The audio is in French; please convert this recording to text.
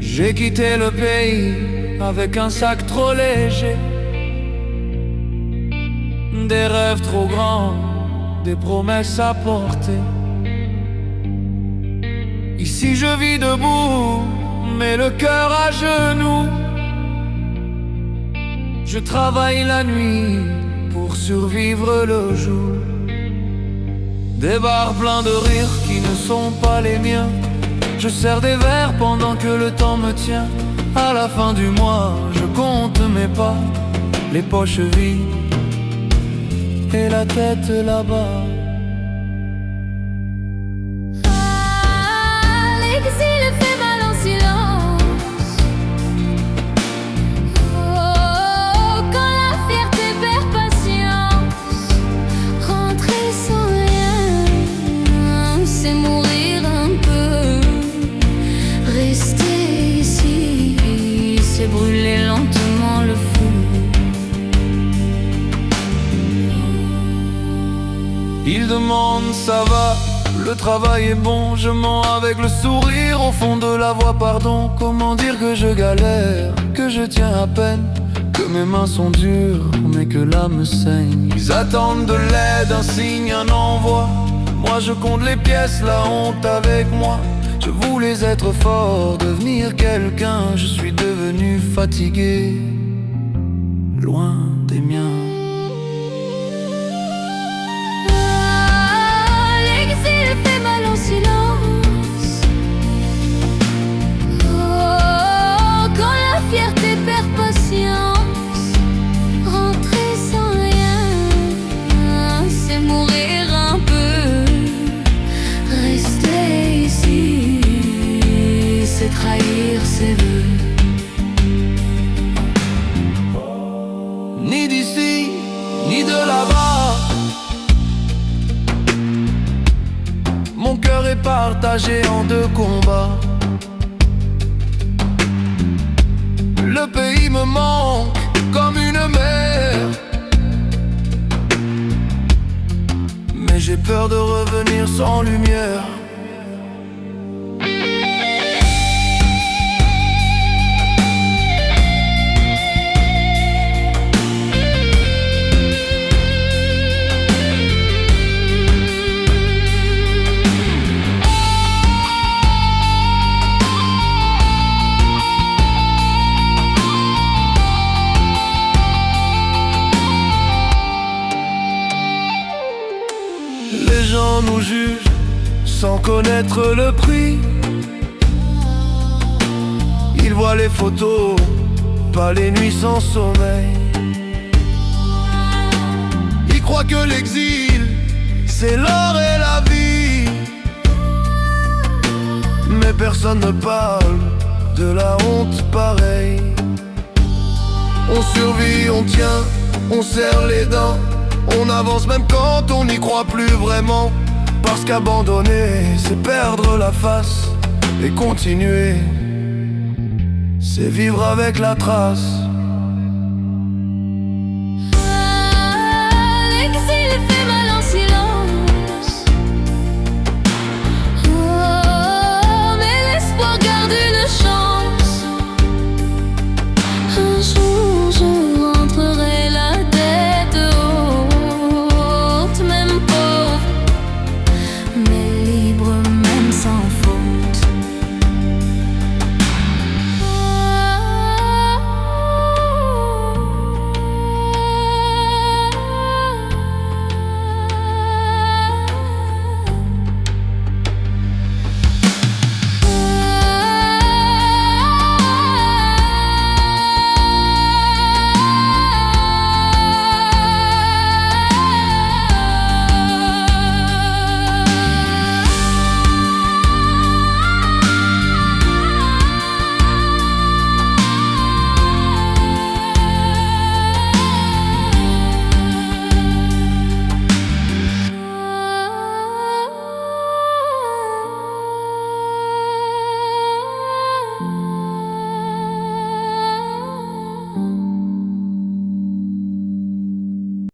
J'ai quitté le pays avec un sac trop léger, des rêves trop grands, des promesses à porter. Ici je vis debout, mais le cœur à genoux. Je travaille la nuit pour survivre le jour. Des bars pleins de rires qui ne sont pas les miens. Je sers des verres pendant que le temps me tient. À la fin du mois, je compte mes pas, les poches vides et la tête là-bas. L'exil fait mal en silence. Oh, quand la fierté perd patience. Rentrer sans rien, c'est mourir un peu. Rester ici, c'est brûler lentement le feu. Il demande ça va, le travail est bon. Je mens avec le sourire au fond de la voix, pardon. Comment dire que je galère, que je tiens à peine, que mes mains sont dures, mais que l'âme saigne. Ils attendent de l'aide, un signe, un envoi. Moi je compte les pièces, la honte avec moi. Je voulais être fort, devenir quelqu'un. Je suis devenu fatigué, loin des miens. L'exil fait mal en silence. Oh, quand la fierté perd patience. Rentrer sans rien, c'est mourir un peu. Rester ici, c'est trahir ses vœux. Ni d'ici, ni de là-bas, mon cœur est partagé en deux combats. Le pays me manque comme une mer, mais j'ai peur de revenir sans lumière. Les gens nous jugent sans connaître le prix. Ils voient les photos, pas les nuits sans sommeil. Ils croient que l'exil, c'est l'or et la vie. Mais personne ne parle de la honte pareille. On survit, on tient, on serre les dents. On avance même quand on n'y croit plus vraiment. Parce qu'abandonner, c'est perdre la face. Et continuer, c'est vivre avec la trace.